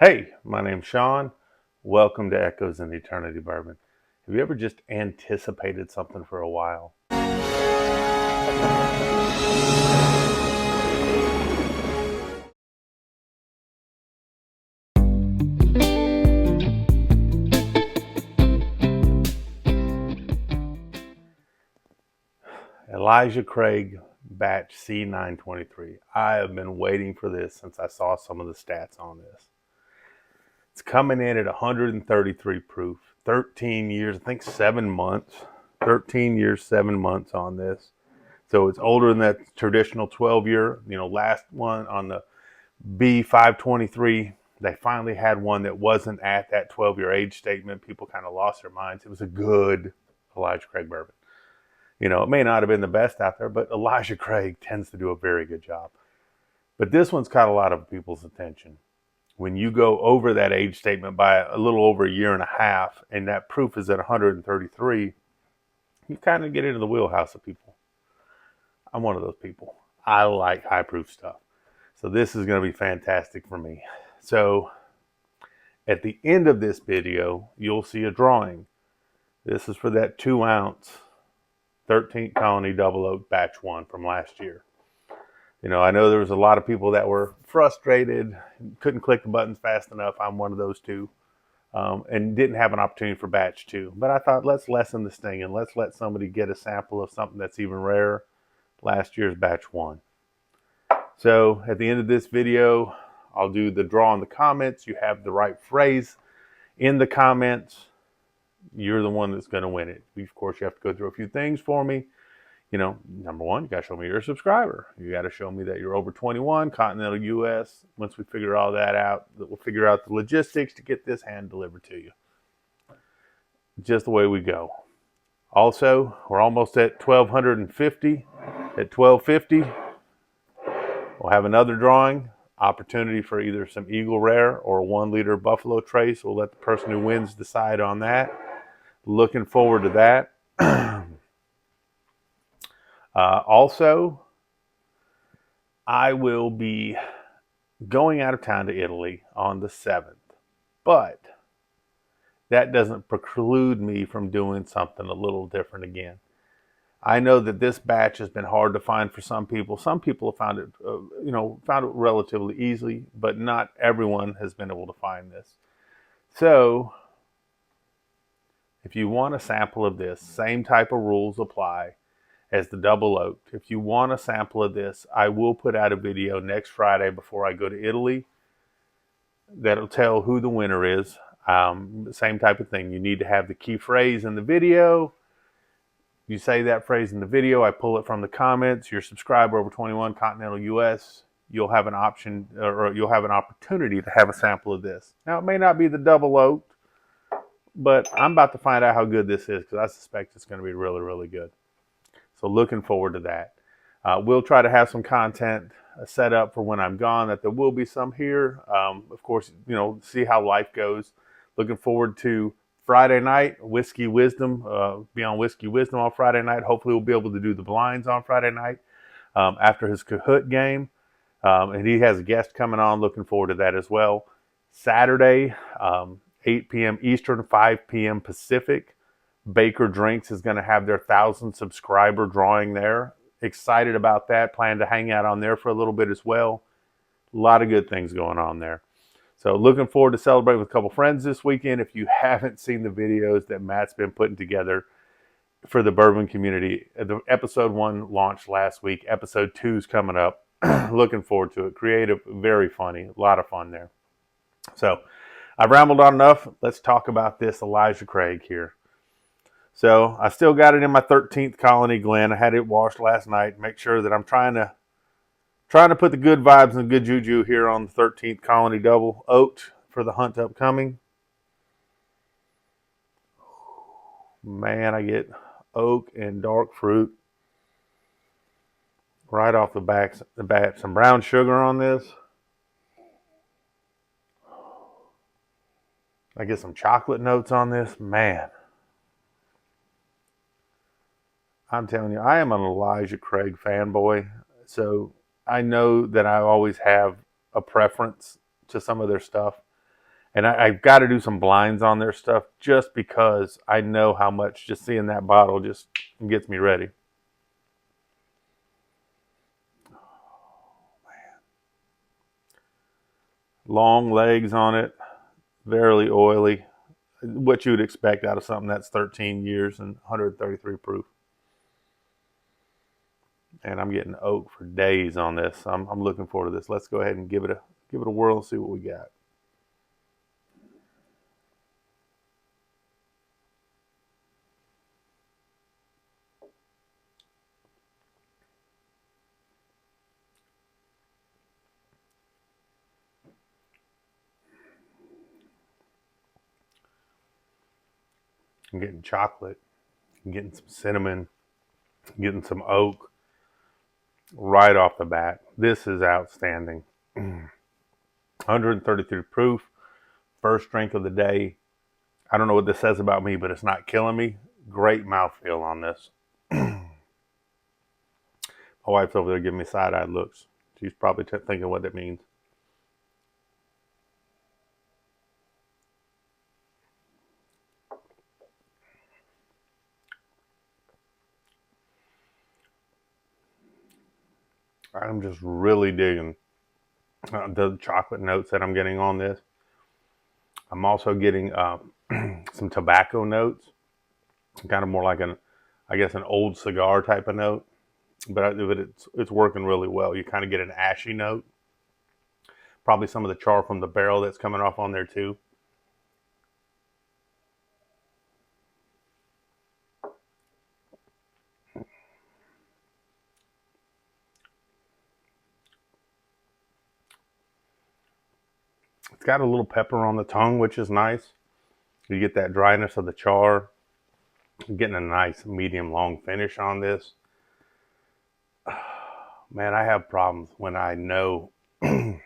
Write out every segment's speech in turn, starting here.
Hey, my name's Sean. Welcome to Echoes in Eternity Bourbon. Have you ever just anticipated something for a while? Elijah Craig Batch C923. I have been waiting for this since I saw some of the stats on this. It's coming in at 133 proof, 13 years, I think 7 months. 13 years, 7 months on this. So it's older than that traditional 12-year, last one on the B523. They finally had one that wasn't at that 12-year age statement. People kind of lost their minds. It was a good Elijah Craig bourbon. It may not have been the best out there, but Elijah Craig tends to do a very good job. But this one's caught a lot of people's attention. When you go over that age statement by a little over a year and a half, and that proof is at 133, you kind of get into the wheelhouse of people. I'm one of those people. I like high proof stuff. So this is going to be fantastic for me. So at the end of this video, you'll see a drawing. This is for that 2 ounce 13th Colony Double Oak Batch 1 from last year. I know there was a lot of people that were frustrated, couldn't click the buttons fast enough. I'm one of those two, and didn't have an opportunity for Batch 2. But I thought, let's lessen the sting and let's let somebody get a sample of something that's even rarer, last year's Batch 1. So at the end of this video, I'll do the draw in the comments. You have the right phrase in the comments. You're the one that's going to win it. Of course, you have to go through a few things for me. Number one, you got to show me you're a subscriber. You got to show me that you're over 21, continental U.S. Once we figure all that out, we'll figure out the logistics to get this hand delivered to you. Just the way we go. Also, we're almost at 1,250. At 1,250, we'll have another drawing. Opportunity for either some Eagle Rare or a 1 liter Buffalo Trace. We'll let the person who wins decide on that. Looking forward to that. Also, I will be going out of town to Italy on the 7th. But that doesn't preclude me from doing something a little different again. I know that this batch has been hard to find for some people. Some people have found it relatively easily, but not everyone has been able to find this. So, if you want a sample of this, same type of rules apply as the double oak. If you want a sample of this, I will put out a video next Friday before I go to Italy that'll tell who the winner is. Same type of thing. You need to have the key phrase in the video. You say that phrase in the video, I pull it from the comments. You're subscriber over 21, continental US. You'll have an option, or you'll have an opportunity to have a sample of this. Now, it may not be the double oak, but I'm about to find out how good this is because I suspect it's going to be really, really good. So looking forward to that. We'll try to have some content set up for when I'm gone, that there will be some here. Of course, see how life goes. Looking forward to Friday night, Whiskey Wisdom, be on Whiskey Wisdom on Friday night. Hopefully we'll be able to do the blinds on Friday night after his Kahoot game. And he has a guest coming on. Looking forward to that as well. Saturday, 8 p.m. Eastern, 5 p.m. Pacific. Baker Drinks is going to have their 1,000 subscriber drawing there. Excited about that. Plan to hang out on there for a little bit as well. A lot of good things going on there. So looking forward to celebrating with a couple friends this weekend. If you haven't seen the videos that Matt's been putting together for the bourbon community, the episode 1 launched last week. Episode 2 is coming up. Looking forward to it. Creative, very funny. A lot of fun there. So I've rambled on enough. Let's talk about this Elijah Craig here. So I still got it in my 13th Colony Glen. I had it washed last night. Make sure that I'm trying to put the good vibes and good juju here on the 13th Colony Double Oak for the hunt upcoming. Man, I get oak and dark fruit right off the bat. Some brown sugar on this. I get some chocolate notes on this. Man, I'm telling you, I am an Elijah Craig fanboy. So I know that I always have a preference to some of their stuff. And I've got to do some blinds on their stuff just because I know how much just seeing that bottle just gets me ready. Long legs on it, very oily. What you would expect out of something that's 13 years and 133 proof. And I'm getting oak for days on this. I'm looking forward to this. Let's go ahead and give it a whirl and see what we got. I'm getting chocolate, I'm getting some cinnamon, I'm getting some oak right off the bat. This is outstanding. 133 proof, first drink of the day. I don't know what this says about me, but it's not killing me. Great mouthfeel on this. My wife's over there giving me side-eyed looks. She's probably thinking what that means. I'm just really digging the chocolate notes that I'm getting on this. I'm also getting some tobacco notes, kind of more like an old cigar type of note. But it's working really well. You kind of get an ashy note. Probably some of the char from the barrel that's coming off on there too. It's got a little pepper on the tongue, which is nice. You get that dryness of the char. You're getting a nice medium long finish on this. Man, I have problems when I know and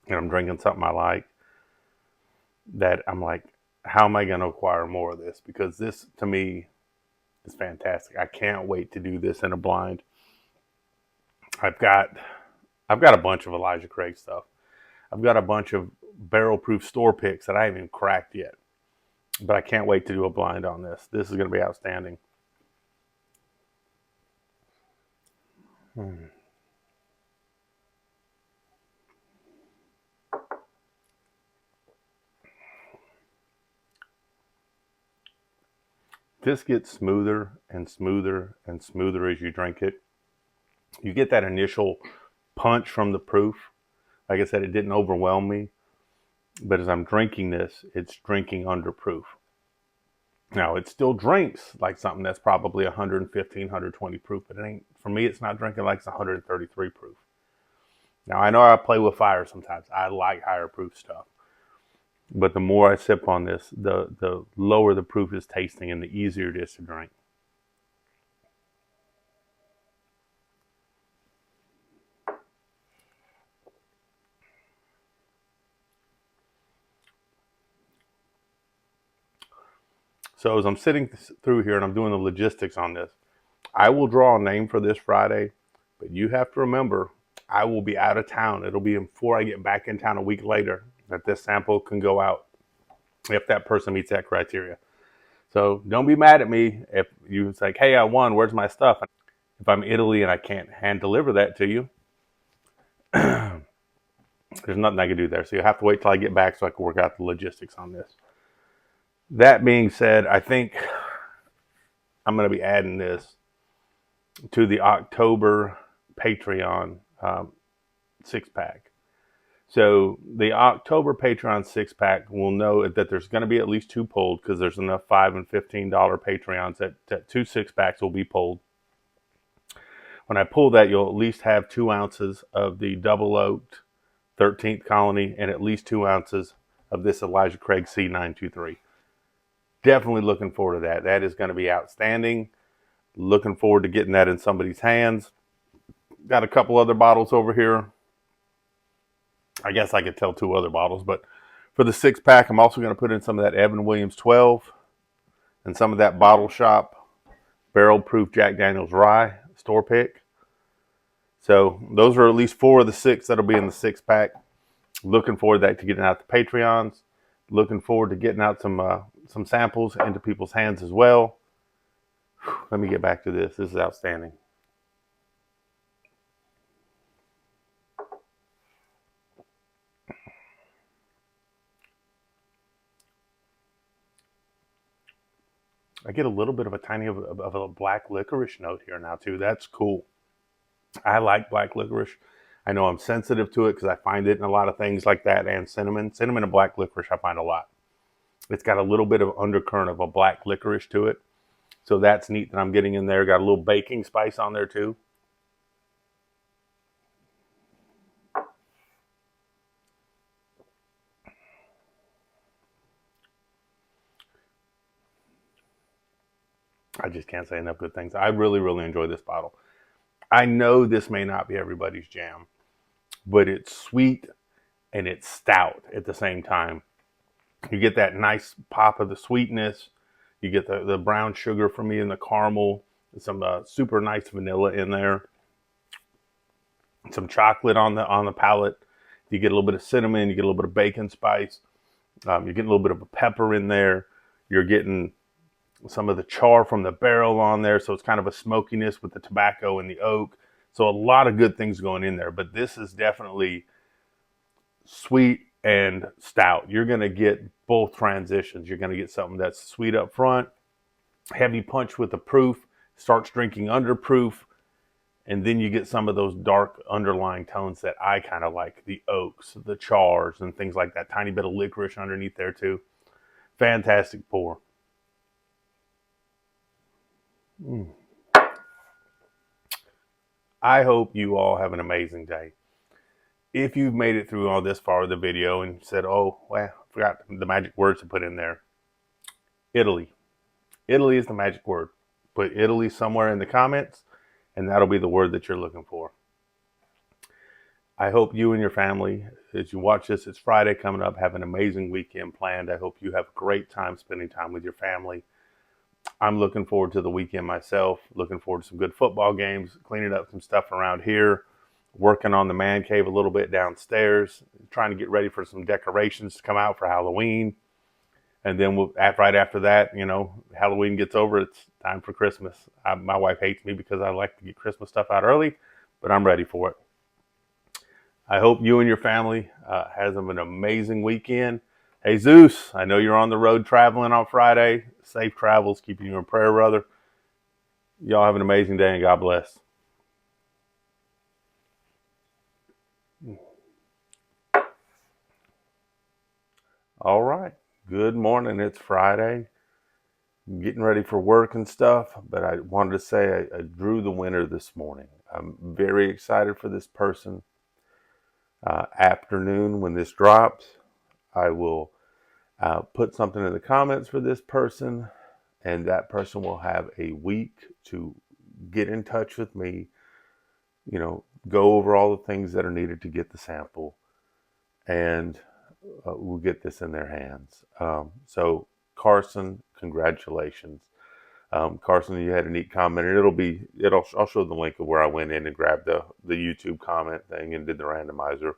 I'm drinking something I like, that I'm like, how am I going to acquire more of this? Because this, to me, is fantastic. I can't wait to do this in a blind. I've got a bunch of Elijah Craig stuff. I've got a bunch of barrel proof store picks that I haven't even cracked yet. But I can't wait to do a blind on this. This is going to be outstanding. This gets smoother and smoother and smoother as you drink it. You get that initial punch from the proof. Like I said, it didn't overwhelm me. But as I'm drinking this, it's drinking under proof. Now, it still drinks like something that's probably 115, 120 proof, but it ain't, for me, it's not drinking like it's 133 proof. Now, I know I play with fire sometimes. I like higher proof stuff. But the more I sip on this, the lower the proof is tasting and the easier it is to drink. So as I'm sitting through here and I'm doing the logistics on this, I will draw a name for this Friday, but you have to remember, I will be out of town. It'll be before I get back in town a week later that this sample can go out if that person meets that criteria. So don't be mad at me if you say, hey, I won, where's my stuff? If I'm Italy and I can't hand deliver that to you, there's nothing I can do there. So you have to wait till I get back so I can work out the logistics on this. That being said, I think I'm going to be adding this to the October Patreon 6-pack. So the October Patreon 6-pack will know that there's going to be at least 2 pulled, because there's enough $5 and $15 Patreons that 2 6-packs will be pulled. When I pull that, you'll at least have 2 ounces of the double oaked 13th Colony and at least 2 ounces of this Elijah Craig C923. Definitely looking forward to that. That is going to be outstanding. Looking forward to getting that in somebody's hands. Got a couple other bottles over here. I guess I could tell 2 other bottles, but for the 6-pack, I'm also going to put in some of that Evan Williams 12 and some of that Bottle Shop barrel proof Jack Daniel's Rye store pick. So those are at least 4 of the 6 that'll be in the 6-pack. Looking forward to that, to getting out the Patreons. Looking forward to getting out some samples into people's hands as well. Let me get back to this. This is outstanding. I get a little bit of a tiny of a black licorice note here now too. That's cool. I like black licorice. I know I'm sensitive to it because I find it in a lot of things like that, and cinnamon. Cinnamon and black licorice I find a lot. It's got a little bit of undercurrent of a black licorice to it. So that's neat that I'm getting in there. Got a little baking spice on there too. I just can't say enough good things. I really, really enjoy this bottle. I know this may not be everybody's jam, but it's sweet and it's stout at the same time. You get that nice pop of the sweetness. You get the brown sugar from me and the caramel. Some super nice vanilla in there. Some chocolate on the palate. You get a little bit of cinnamon. You get a little bit of bacon spice. You're getting a little bit of a pepper in there. You're getting some of the char from the barrel on there. So it's kind of a smokiness with the tobacco and the oak. So a lot of good things going in there. But this is definitely sweet and stout. You're going to get both transitions. You're going to get something that's sweet up front, heavy punch with the proof, starts drinking under proof, and then you get some of those dark underlying tones that I kind of like, the oaks, the chars, and things like that. Tiny bit of licorice underneath there too. Fantastic pour. I hope you all have an amazing day. If you've made it through all this far of the video and said, oh, well, I forgot the magic words to put in there. Italy. Italy is the magic word. Put Italy somewhere in the comments, and that'll be the word that you're looking for. I hope you and your family, as you watch this, it's Friday coming up, have an amazing weekend planned. I hope you have a great time spending time with your family. I'm looking forward to the weekend myself, looking forward to some good football games, cleaning up some stuff around here, working on the man cave a little bit downstairs, trying to get ready for some decorations to come out for Halloween. And then right after that, Halloween gets over, it's time for Christmas. My wife hates me because I like to get Christmas stuff out early, but I'm ready for it. I hope you and your family has an amazing weekend. Hey, Zeus, I know you're on the road traveling on Friday. Safe travels, keeping you in prayer, brother. Y'all have an amazing day, and God bless. All right. Good morning. It's Friday. I'm getting ready for work and stuff, but I wanted to say I drew the winner this morning. I'm very excited for this person. Afternoon, when this drops, I will put something in the comments for this person, and that person will have a week to get in touch with me, go over all the things that are needed to get the sample, and we'll get this in their hands. So Carson, congratulations. Carson, you had a neat comment, and I'll show the link of where I went in and grabbed the YouTube comment thing and did the randomizer.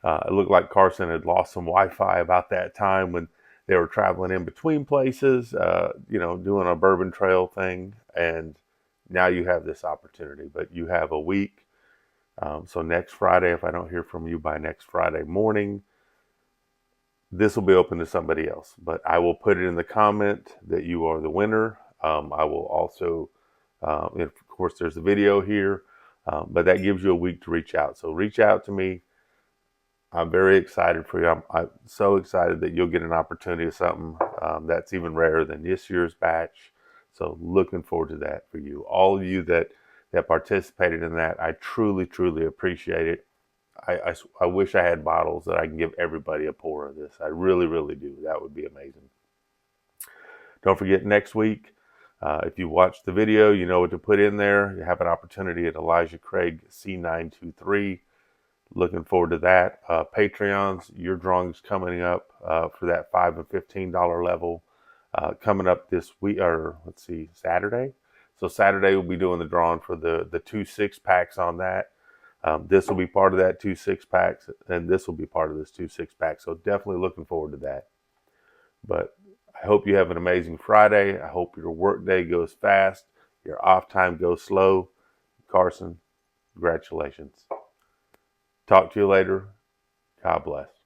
It looked like Carson had lost some Wi-Fi about that time when they were traveling in between places, doing a Bourbon Trail thing. And now you have this opportunity, but you have a week. So next Friday, if I don't hear from you by next Friday morning, this will be open to somebody else. But I will put it in the comment that you are the winner. I will also, of course, there's a video here, but that gives you a week to reach out. So reach out to me. I'm very excited for you. I'm so excited that you'll get an opportunity of something that's even rarer than this year's batch. So looking forward to that for you. All of you that participated in that, I truly, truly appreciate it. I wish I had bottles that I can give everybody a pour of this. I really, really do. That would be amazing. Don't forget, next week, if you watch the video, you know what to put in there. You have an opportunity at Elijah Craig C923. Looking forward to that. Patreons, your drawing's coming up for that $5 and $15 level coming up this week, or let's see, Saturday. So Saturday we'll be doing the drawing for the 2 6-packs on that. This will be part of that 2 6-packs, and this will be part of this 2 6-pack. So definitely looking forward to that. But I hope you have an amazing Friday. I hope your work day goes fast, your off time goes slow. Carson, congratulations. Talk to you later. God bless.